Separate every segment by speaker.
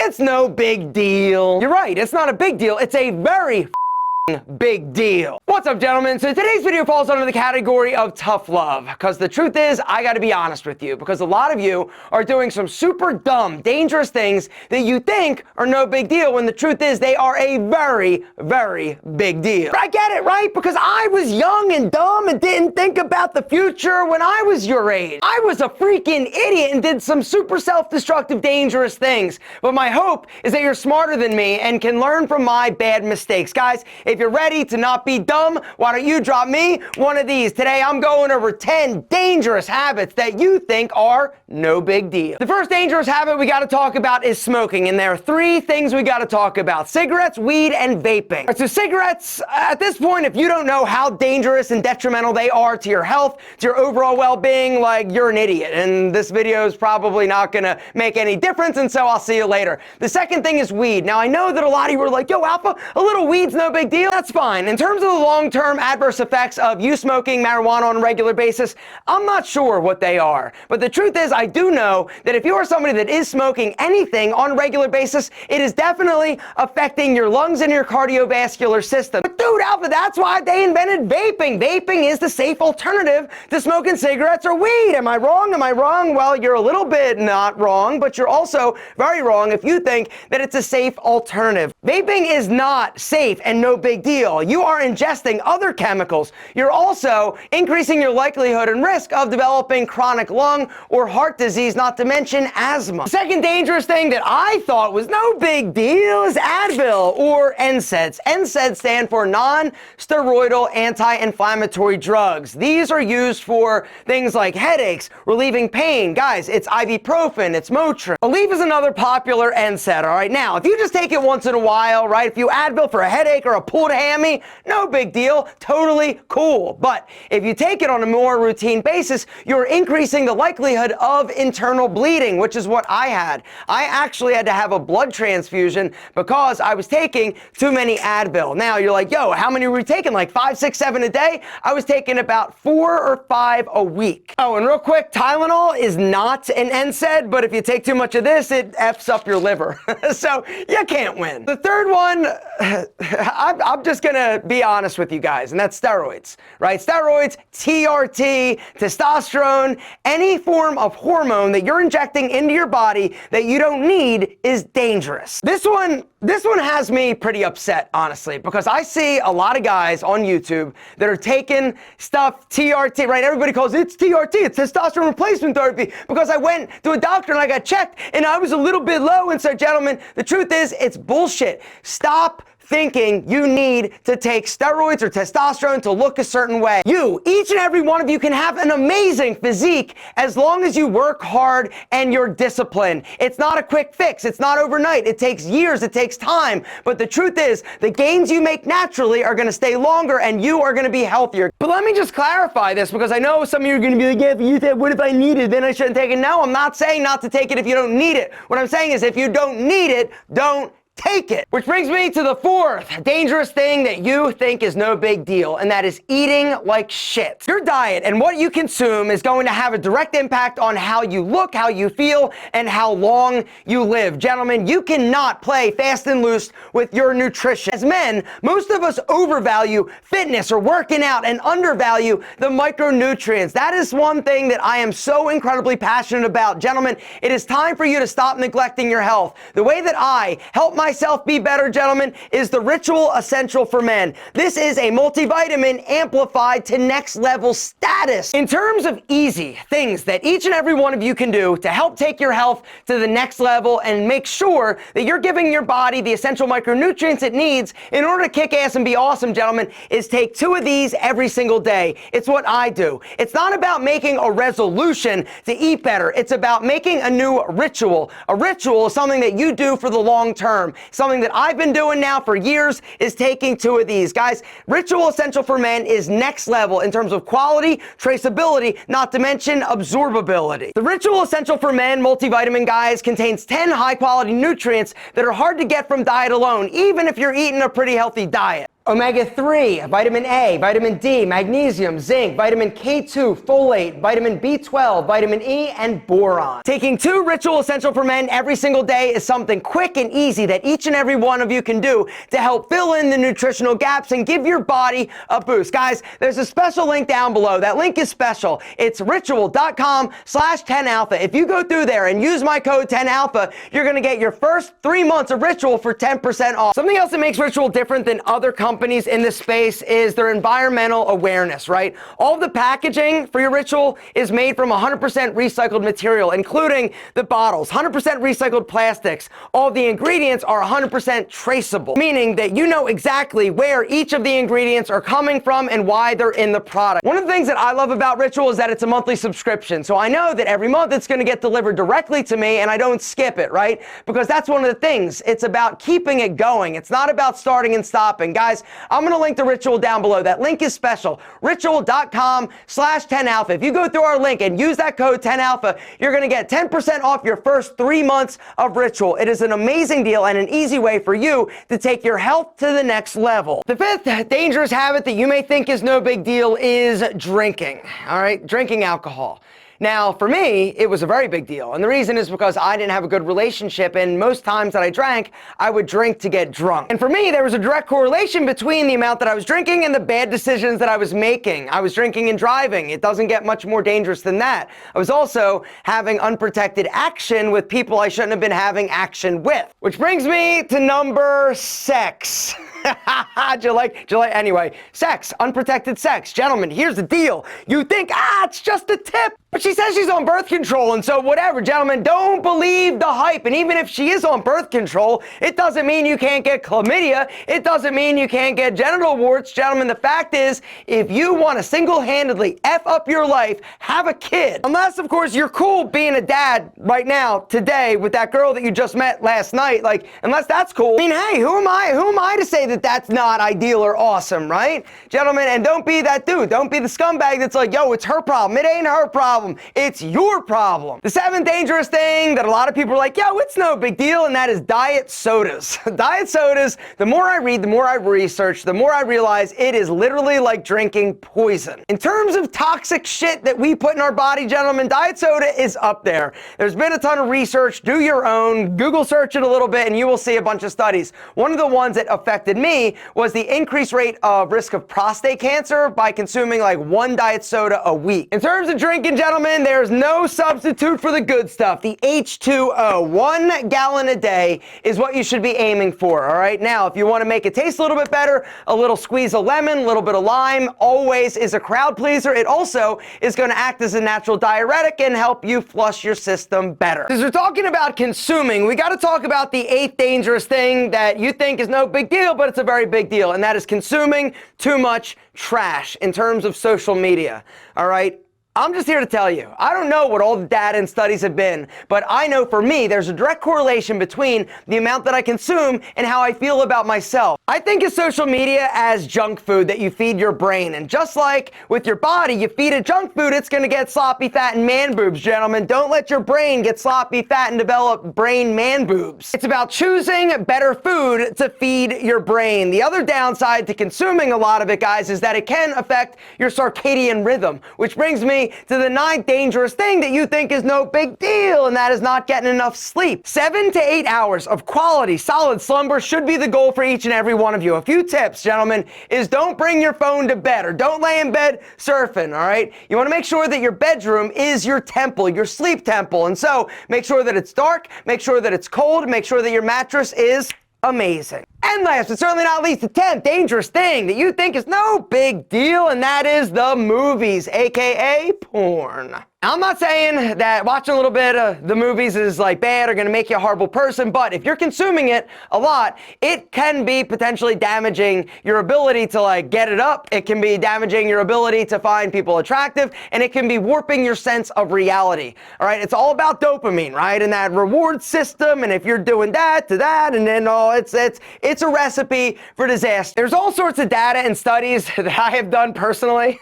Speaker 1: It's no big deal. You're right, it's not a big deal. It's a very big deal. What's up, gentlemen? So today's video falls under the category of tough love, because the truth is, I gotta be honest with you, because a lot of you are doing some super dumb, dangerous things that you think are no big deal, when the truth is they are a very, very big deal. But I get it, right? Because I was young and dumb and didn't think about the future when I was your age. I was a freaking idiot and did some super self-destructive, dangerous things. But my hope is that you're smarter than me and can learn from my bad mistakes. Guys, if you're ready to not be dumb, why don't you drop me one of these? Today I'm going over 10 dangerous habits that you think are no big deal. The first dangerous habit we got to talk about is smoking, and there are 3 things we got to talk about: cigarettes, weed, and vaping. So cigarettes, at this point, if you don't know how dangerous and detrimental they are to your health, to your overall well-being, like, you're an idiot, and this video is probably not gonna make any difference, and so I'll see you later. The second thing is weed. Now, I know that a lot of you were like, yo, Alpha, a little weed's no big deal. That's fine. In terms of the long-term adverse effects of you smoking marijuana on a regular basis, I'm not sure what they are. But the truth is, I do know that if you are somebody that is smoking anything on a regular basis, it is definitely affecting your lungs and your cardiovascular system. But dude, Alpha, that's why they invented vaping. Vaping is the safe alternative to smoking cigarettes or weed. Am I wrong? Am I wrong? Well, you're a little bit not wrong, but you're also very wrong if you think that it's a safe alternative. Vaping is not safe and no big deal. You are ingesting other chemicals. You're also increasing your likelihood and risk of developing chronic lung or heart disease, not to mention asthma. The second dangerous thing that I thought was no big deal is Advil, or NSAIDs. NSAIDs stand for non-steroidal anti-inflammatory drugs. These are used for things like headaches, relieving pain. Guys, it's ibuprofen, it's Motrin. Aleve is another popular NSAID, all right? Now, if you just take it once in a while, right? If you Advil for a headache or a pulled hammy, no big deal, totally cool. But if you take it on a more routine basis, you're increasing the likelihood of internal bleeding, which is what I had. I actually had to have a blood transfusion because I was taking too many Advil. Now you're like, yo, how many were you taking? Like 5, 6, 7 a day? I was taking about 4 or 5 a week. Oh, and real quick, Tylenol is not an NSAID, but if you take too much of this, it F's up your liver. So you can't win. The third one, I'm just gonna be honest with you guys, and that's steroids, right? Steroids, TRT, testosterone, any form of hormone that you're injecting into your body that you don't need is dangerous. This one has me pretty upset, honestly, because I see a lot of guys on YouTube that are taking stuff, TRT, right? Everybody calls it TRT, it's testosterone replacement therapy, because I went to a doctor and I got checked and I was a little bit low. And so, gentlemen, the truth is, it's bullshit. Stop thinking you need to take steroids or testosterone to look a certain way. Each and every one of you can have an amazing physique as long as you work hard and you're disciplined. It's not a quick fix. It's not overnight. It takes years. It takes time. But the truth is, the gains you make naturally are going to stay longer and you are going to be healthier. But let me just clarify this, because I know some of you are going to be like, yeah, if you said, what if I need it? Then I shouldn't take it. No, I'm not saying not to take it if you don't need it. What I'm saying is, if you don't need it, don't take it. Which brings me to the fourth dangerous thing that you think is no big deal, and that is eating like shit. Your diet and what you consume is going to have a direct impact on how you look, how you feel, and how long you live. Gentlemen, you cannot play fast and loose with your nutrition. As men, most of us overvalue fitness or working out and undervalue the micronutrients. That is one thing that I am so incredibly passionate about. Gentlemen, it is time for you to stop neglecting your health. The way that I help myself be better, gentlemen, is the Ritual Essential for Men. This is a multivitamin amplified to next level status. In terms of easy things that each and every one of you can do to help take your health to the next level and make sure that you're giving your body the essential micronutrients it needs in order to kick ass and be awesome, gentlemen, is take 2 of these every single day. It's what I do. It's not about making a resolution to eat better. It's about making a new ritual. A ritual is something that you do for the long term. Something that I've been doing now for years is taking 2 of these. Guys, Ritual Essential for Men is next level in terms of quality, traceability, not to mention absorbability. The Ritual Essential for Men multivitamin, guys, contains 10 high quality nutrients that are hard to get from diet alone, even if you're eating a pretty healthy diet. Omega-3, vitamin A, vitamin D, magnesium, zinc, vitamin K2, folate, vitamin B12, vitamin E, and boron. Taking 2 Ritual Essential for Men every single day is something quick and easy that each and every one of you can do to help fill in the nutritional gaps and give your body a boost. Guys, there's a special link down below. That link is special. It's ritual.com/10alpha. If you go through there and use my code 10alpha, you're going to get your first 3 months of Ritual for 10% off. Something else that makes Ritual different than other companies in this space is their environmental awareness, right? All the packaging for your Ritual is made from 100% recycled material, including the bottles, 100% recycled plastics. All the ingredients are 100% traceable, meaning that you know exactly where each of the ingredients are coming from and why they're in the product. One of the things that I love about Ritual is that it's a monthly subscription. So I know that every month it's going to get delivered directly to me and I don't skip it, right? Because that's one of the things. It's about keeping it going. It's not about starting and stopping. Guys, I'm going to link the Ritual down below. That link is special. Ritual.com/10alpha. If you go through our link and use that code 10alpha, you're going to get 10% off your first 3 months of Ritual. It is an amazing deal and an easy way for you to take your health to the next level. The 5th dangerous habit that you may think is no big deal is drinking. All right, drinking alcohol. Now, for me, it was a very big deal. And the reason is because I didn't have a good relationship, and most times that I drank, I would drink to get drunk. And for me, there was a direct correlation between the amount that I was drinking and the bad decisions that I was making. I was drinking and driving. It doesn't get much more dangerous than that. I was also having unprotected action with people I shouldn't have been having action with. Which brings me to number 6. Do you like, anyway, sex, unprotected sex. Gentlemen, here's the deal. You think, it's just a tip. But she says she's on birth control, and so whatever, gentlemen, don't believe the hype. And even if she is on birth control, it doesn't mean you can't get chlamydia. It doesn't mean you can't get genital warts. Gentlemen, the fact is, if you want to single-handedly F up your life, have a kid. Unless, of course, you're cool being a dad right now, today, with that girl that you just met last night. Like, unless that's cool. I mean, hey, who am I to say that that's not ideal or awesome, right? Gentlemen, and don't be that dude. Don't be the scumbag that's like, yo, it's her problem. It ain't her problem. It's your problem. The 7th dangerous thing that a lot of people are like, yo, it's no big deal, and that is diet sodas. Diet sodas, the more I read, the more I research, the more I realize it is literally like drinking poison. In terms of toxic shit that we put in our body, gentlemen, diet soda is up there. There's been a ton of research. Do your own. Google search it a little bit, and you will see a bunch of studies. One of the ones that affected me was the increased rate of risk of prostate cancer by consuming like 1 diet soda a week. In terms of drinking, gentlemen, there's no substitute for the good stuff, the H2O. 1 gallon a day is what you should be aiming for, all right? Now, if you want to make it taste a little bit better, a little squeeze of lemon, a little bit of lime, always is a crowd pleaser. It also is going to act as a natural diuretic and help you flush your system better. Because we're talking about consuming, we got to talk about the 8th dangerous thing that you think is no big deal, but it's a very big deal, and that is consuming too much trash in terms of social media, all right? I'm just here to tell you, I don't know what all the data and studies have been, but I know for me, there's a direct correlation between the amount that I consume and how I feel about myself. I think of social media as junk food that you feed your brain. And just like with your body, you feed it junk food, it's going to get sloppy, fat, and man boobs, gentlemen. Don't let your brain get sloppy, fat, and develop brain man boobs. It's about choosing better food to feed your brain. The other downside to consuming a lot of it, guys, is that it can affect your circadian rhythm, which brings me to the 9th dangerous thing that you think is no big deal, and that is not getting enough sleep. 7 to 8 hours of quality, solid slumber should be the goal for each and every one of you. A few tips, gentlemen, is don't bring your phone to bed, or don't lay in bed surfing, all right? You want to make sure that your bedroom is your temple, your sleep temple, and so make sure that it's dark, make sure that it's cold, make sure that your mattress is amazing. And last but certainly not least, the 10th dangerous thing that you think is no big deal, and that is the movies, aka porn. Now, I'm not saying that watching a little bit of the movies is like bad or going to make you a horrible person, but if you're consuming it a lot, it can be potentially damaging your ability to like get it up. It can be damaging your ability to find people attractive, and it can be warping your sense of reality. All right, it's all about dopamine, right? And that reward system, and if you're doing that to that, and then it's It's a recipe for disaster. There's all sorts of data and studies that I have done personally.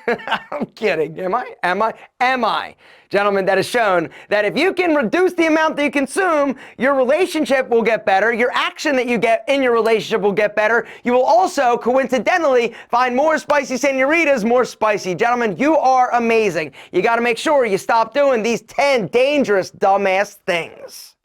Speaker 1: I'm kidding. Am I? Gentlemen, that has shown that if you can reduce the amount that you consume, your relationship will get better. Your action that you get in your relationship will get better. You will also, coincidentally, find more spicy senoritas more spicy. Gentlemen, you are amazing. You got to make sure you stop doing these 10 dangerous, dumbass things.